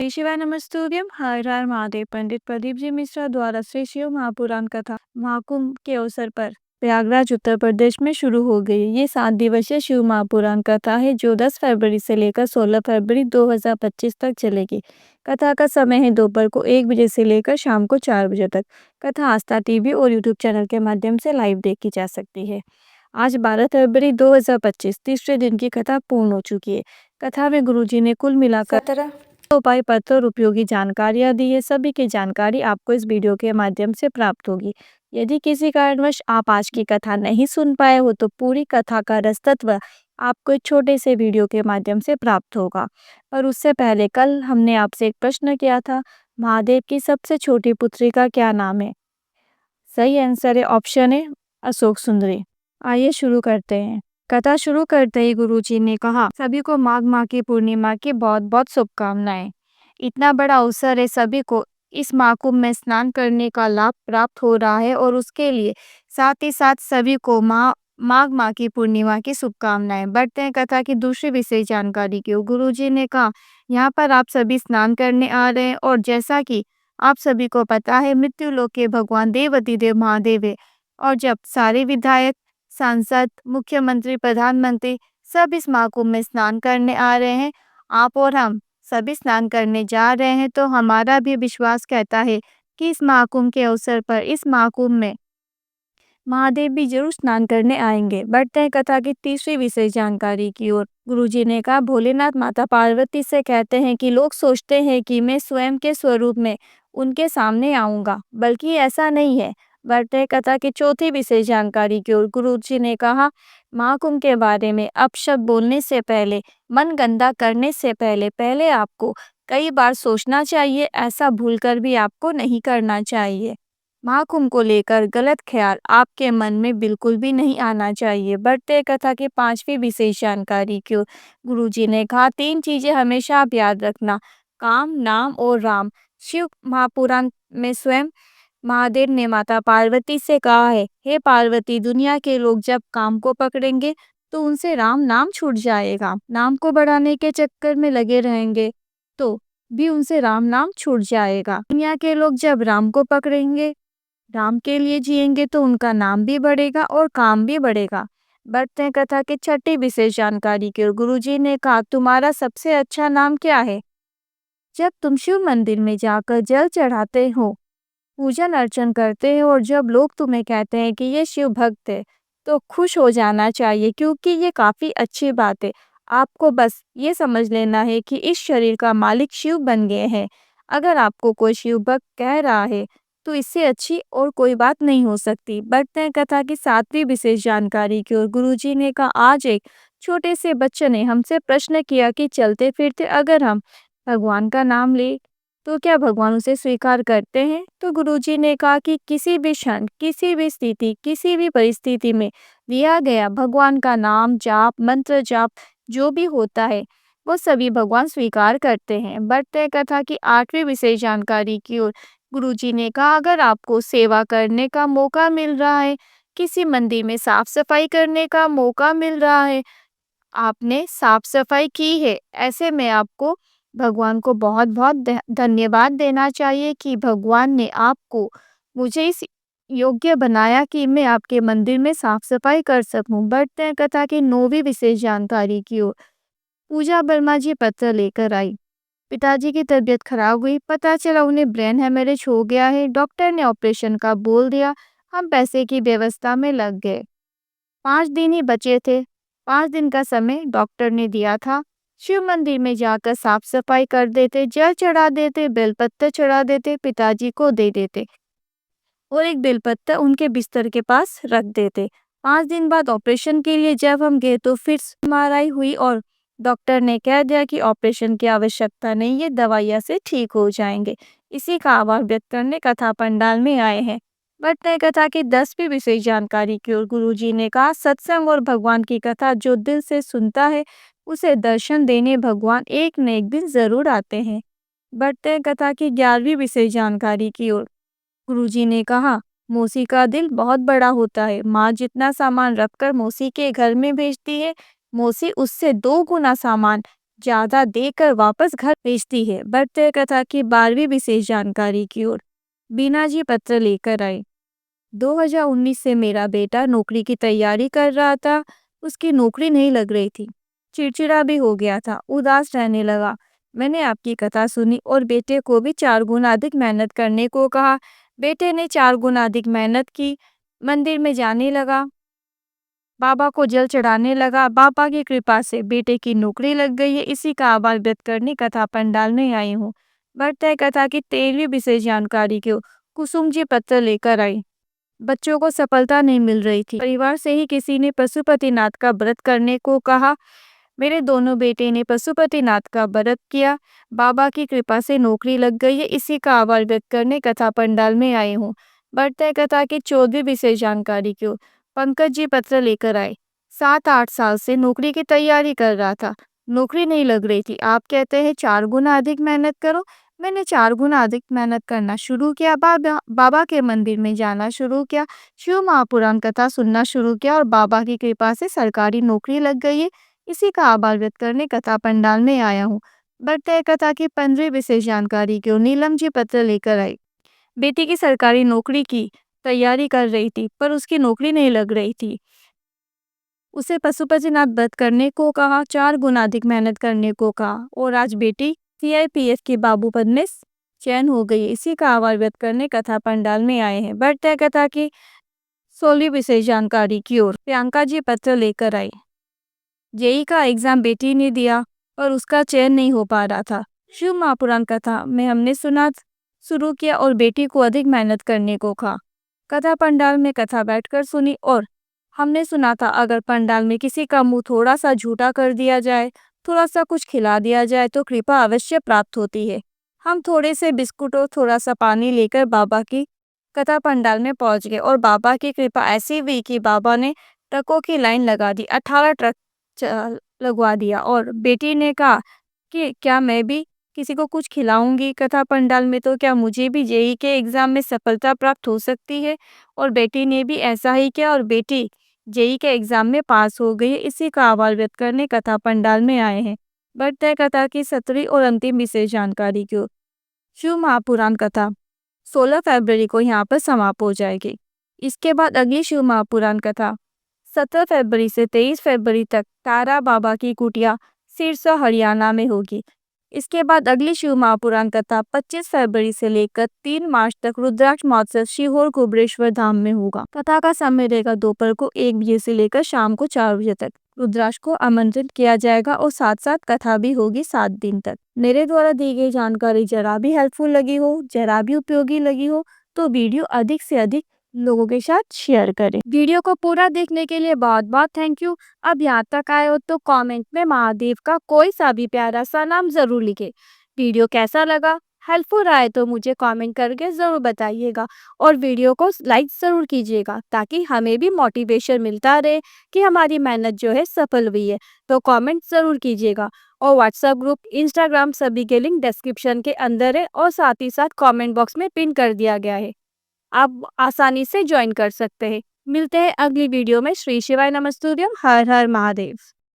श्री शिवाय नमस्तुभ्यम। हर हर महादेव। पंडित प्रदीप जी मिश्रा द्वारा श्री शिव महापुराण कथा महाकुंभ के अवसर पर प्रयागराज उत्तर प्रदेश में शुरू हो गई। ये 7 दिवसीय शिव महापुराण कथा है जो 10 फरवरी से लेकर 16 फरवरी 2025 तक चलेगी। कथा का समय है दोपहर को 1 बजे से लेकर शाम को 4 बजे तक। कथा आस्था टीवी और यूट्यूब चैनल के माध्यम से लाइव देखी जा सकती है। आज 12 फरवरी 2025 तीसरे दिन की कथा पूर्ण हो चुकी है। कथा में गुरुजी ने कुल मिलाकर 17 उपाय पत्र और उपयोगी जानकारियां दी है। सभी की जानकारी आपको इस वीडियो के माध्यम से प्राप्त होगी। यदि किसी कारणवश आप आज की कथा नहीं सुन पाए हो तो पूरी कथा का रस तत्व आपको एक छोटे से वीडियो के माध्यम से प्राप्त होगा। और उससे पहले कल हमने आपसे एक प्रश्न किया था, महादेव की सबसे छोटी पुत्री का क्या नाम है? सही आंसर है ऑप्शन है अशोक सुंदरी। आइए शुरू करते हैं। कथा शुरू करते ही गुरुजी ने कहा, सभी को माघ माह की पूर्णिमा की बहुत बहुत शुभकामनाएं। इतना बड़ा अवसर है, सभी को इस महाकुंभ में स्नान करने का लाभ प्राप्त हो रहा है और उसके लिए साथ ही साथ सभी को माघ माह की पूर्णिमा की शुभकामनाएं। बढ़ते हैं कथा की दूसरी विशेष जानकारी की ओर। गुरुजी ने कहा, यहाँ पर आप सभी स्नान करने आ रहे हैं और जैसा कि आप सभी को पता है, मृत्यु लोक के भगवान देवाधिदेव महादेव है और जब सारे विधायक, सांसद, मुख्यमंत्री, प्रधानमंत्री सब इस महाकुंभ में स्नान करने आ रहे हैं, आप और हम सभी स्नान करने जा रहे हैं, तो हमारा भी विश्वास कहता है कि इस महाकुंभ के अवसर पर इस महाकुंभ में महादेव भी जरूर स्नान करने आएंगे। बढ़ते हैं कथा की तीसरी विशेष जानकारी की ओर। गुरुजी ने कहा, भोलेनाथ माता पार्वती से कहते हैं कि लोग सोचते हैं कि मैं स्वयं के स्वरूप में उनके सामने आऊंगा, बल्कि ऐसा नहीं है। बढ़ते हैं कथा की चौथी विशेष जानकारी की ओर। गुरुजी ने कहा, महाकुंभ के बारे में अपशब्द बोलने से पहले, मन गंदा करने से पहले आपको कई बार सोचना चाहिए। ऐसा भूलकर भी आपको नहीं करना चाहिए। महाकुंभ को लेकर गलत ख्याल आपके मन में बिल्कुल भी नहीं आना चाहिए। बढ़ते कथा की पांचवी विशेष जानकारी की ओर। गुरुजी ने कहा, 3 चीजें हमेशा आप याद रखना, काम, नाम और राम। शिव महापुराण में स्वयं महादेव ने माता पार्वती से कहा है, हे पार्वती, दुनिया के लोग जब काम को पकड़ेंगे तो उनसे राम नाम छूट जाएगा। नाम को बढ़ाने के चक्कर में लगे रहेंगे तो भी उनसे राम नाम छूट जाएगा। दुनिया के लोग जब राम को पकड़ेंगे, राम के लिए जिएंगे तो उनका नाम भी बढ़ेगा और काम भी बढ़ेगा। बढ़ते हैं कथा की छठी विशेष जानकारी की ओर। गुरुजी ने कहा, तुम्हारा सबसे अच्छा नाम क्या है? जब तुम शिव मंदिर में जाकर जल चढ़ाते हो, पूजन अर्चन करते हो और जब लोग तुम्हें कहते हैं कि ये शिव भक्त है, तो खुश हो जाना चाहिए, क्योंकि ये काफी अच्छी बात है। आपको बस ये समझ लेना है कि इस शरीर का मालिक शिव बन गए हैं। अगर आपको कोई शिव भक्त कह रहा है तो इससे अच्छी और कोई बात नहीं हो सकती। बढ़ते हैं कथा की सातवीं विशेष जानकारी की ओर। गुरुजी ने कहा, आज एक छोटे से बच्चे ने हमसे प्रश्न किया कि चलते फिरते अगर हम भगवान का नाम ले तो क्या भगवान उसे स्वीकार करते हैं? तो गुरुजी ने कहा कि किसी भी क्षण, किसी भी स्थिति, किसी भी परिस्थिति में लिया गया भगवान का नाम, जाप, मंत्र जाप जो भी होता है वो सभी भगवान स्वीकार करते हैं। बढ़ते कथा की आठवीं विशेष जानकारी की ओर। गुरुजी ने कहा, अगर आपको सेवा करने का मौका मिल रहा है, किसी मंदिर में साफ सफाई करने का मौका मिल रहा है, आपने साफ सफाई की है, ऐसे में आपको भगवान को बहुत बहुत धन्यवाद देना चाहिए कि भगवान ने आपको मुझे इस योग्य बनाया कि मैं आपके मंदिर में साफ सफाई कर सकूं। बढ़ते हैं कथा की 9वीं विशेष जानकारी की ओर। पूजा वर्मा जी पत्र लेकर आई। पिताजी की तबीयत खराब हुई, पता चला उन्हें ब्रेन हेमरेज हो गया है। डॉक्टर ने ऑपरेशन का बोल दिया। हम पैसे की व्यवस्था में लग गए। 5 दिन ही बचे थे। 5 दिन का समय डॉक्टर ने दिया था। शिव मंदिर में जाकर साफ सफाई कर देते, जल चढ़ा देते, बेलपत्र चढ़ा देते, पिताजी को दे देते और एक बेलपत्र उनके बिस्तर के पास रख देते। 5 दिन बाद ऑपरेशन के लिए जब हम गए तो फिर MRI हुई और डॉक्टर ने कह दिया कि ऑपरेशन की आवश्यकता नहीं है, दवाइयाँ से ठीक हो जाएंगे। इसी का आभार व्यक्त करने कथा पंडाल में आए हैं। बढ़ते कथा की 10वीं विशेष जानकारी की ओर। गुरुजी ने कहा, सत्संग और भगवान की कथा जो दिल से सुनता है उसे दर्शन देने भगवान एक न एक दिन जरूर आते हैं। बढ़ते कथा की 11वीं विशेष जानकारी की ओर। गुरुजी ने कहा, मौसी का दिल बहुत बड़ा होता है। माँ जितना सामान रखकर मौसी के घर में भेजती है, मौसी उससे 2 गुना सामान ज्यादा देकर वापस घर भेजती है। बढ़ते कथा की 12वीं विशेष जानकारी की ओर। बीना जी पत्र लेकर आई। 2019 से मेरा बेटा नौकरी की तैयारी कर रहा था। उसकी नौकरी नहीं लग रही थी। चिड़चिड़ा भी हो गया था, उदास रहने लगा। मैंने आपकी कथा सुनी और बेटे को भी 4 गुना अधिक मेहनत करने को कहा। बेटे ने 4 गुना अधिक मेहनत की। मंदिर में जाने लगा, बाबा को जल चढ़ाने लगा। बाबा की कृपा से बेटे की नौकरी लग गई है। इसी का आभार व्यक्त करने कथा पंडाल में आई हूँ। बढ़ते कथा की 13वीं विशेष जानकारी की ओर। कुसुम जी पत्र लेकर आई। बच्चों को सफलता नहीं मिल रही थी। परिवार से ही किसी ने पशुपतिनाथ का व्रत करने को कहा। मेरे दोनों बेटे ने पशुपतिनाथ का व्रत किया। बाबा की कृपा से नौकरी लग गई है। इसी का आभार व्यक्त करने कथा पंडाल में आए हूँ। बढ़ते कथा की 14वीं विशेष जानकारी की ओर। पंकज जी पत्र लेकर आए। 7-8 साल से नौकरी की तैयारी कर रहा था, नौकरी नहीं लग रही थी। आप कहते हैं 4 गुना अधिक मेहनत करो। मैंने 4 गुना अधिक मेहनत करना शुरू किया। बाबा के मंदिर में जाना शुरू किया। शिव महापुराण कथा सुनना शुरू किया और बाबा की कृपा से सरकारी नौकरी लग गई है। इसी का आभार व्यक्त करने कथा पंडाल में आया हूँ। बढ़ते कथा की 15वीं विशेष जानकारी की ओर। नीलम जी पत्र लेकर आई। बेटी की सरकारी नौकरी की तैयारी कर रही थी, पर उसकी नौकरी नहीं लग रही थी। उसे पशुपतिनाथ व्रत करने को कहा, 4 गुना अधिक मेहनत करने को कहा और आज बेटी सीआईपीएफ के बाबू पद में चयन हो गई। इसी का आभार व्यक्त करने कथा पंडाल में आए हैं। बढ़ते कथा की 16वीं विशेष जानकारी की ओर। प्रियंका जी पत्र लेकर आई। जेई का एग्जाम बेटी ने दिया और उसका चयन नहीं हो पा रहा था। शिव महापुराण कथा में हमने सुना शुरू किया और बेटी को अधिक मेहनत करने को कहा। कथा पंडाल में कथा बैठकर सुनी और हमने सुना था, अगर पंडाल में किसी का मुंह थोड़ा सा झूठा कर दिया जाए, थोड़ा सा कुछ खिला दिया जाए तो कृपा अवश्य प्राप्त होती है। हम थोड़े से बिस्कुट और थोड़ा सा पानी लेकर बाबा की कथा पंडाल में पहुंच गए और बाबा की कृपा ऐसी हुई कि बाबा ने ट्रकों की लाइन लगा दी। 18 ट्रक लगवा दिया और बेटी ने कहा कि क्या मैं भी किसी को कुछ खिलाऊंगी कथा पंडाल में, तो क्या मुझे भी जेई के एग्जाम में सफलता प्राप्त हो सकती है। और बेटी ने भी ऐसा ही किया और बेटी जेई के एग्जाम में पास हो गई। इसी का आभार व्यक्त करने कथा पंडाल में आए हैं। बढ़ते कथा की 17वीं और अंतिम विशेष जानकारी की ओर। शिव महापुराण कथा 16 फरवरी को यहाँ पर समाप्त हो जाएगी। इसके बाद अगली शिव महापुराण कथा 17 फरवरी से 23 फरवरी तक तारा बाबा की कुटिया सिरसा हरियाणा में होगी। इसके बाद अगली शिव महापुराण कथा 25 फरवरी से लेकर 3 मार्च तक रुद्राक्ष महोत्सव सीहोर कुबरेश्वर धाम में होगा। कथा का समय रहेगा दोपहर को 1 बजे से लेकर शाम को 4 बजे तक। रुद्राक्ष को आमंत्रित किया जाएगा और साथ साथ कथा भी होगी 7 दिन तक। मेरे द्वारा दी गई जानकारी जरा भी हेल्पफुल लगी हो, जरा भी उपयोगी लगी हो तो वीडियो अधिक से अधिक लोगों के साथ शेयर करें। वीडियो को पूरा देखने के लिए बहुत बहुत थैंक यू। अब यहाँ तक आए हो तो कमेंट में महादेव का कोई सा भी प्यारा सा नाम जरूर लिखे। वीडियो कैसा लगा, हेल्पफुल आए तो मुझे कमेंट करके जरूर बताइएगा और वीडियो को लाइक जरूर कीजिएगा ताकि हमें भी मोटिवेशन मिलता रहे कि हमारी मेहनत जो है सफल हुई है। तो कमेंट जरूर कीजिएगा और व्हाट्सएप ग्रुप, इंस्टाग्राम सभी के लिंक डिस्क्रिप्शन के अंदर है और साथ ही साथ कमेंट बॉक्स में पिन कर दिया गया है। आप आसानी से ज्वाइन कर सकते हैं। मिलते हैं अगली वीडियो में। श्री शिवाय नमस्तुभ्यम। हर हर महादेव।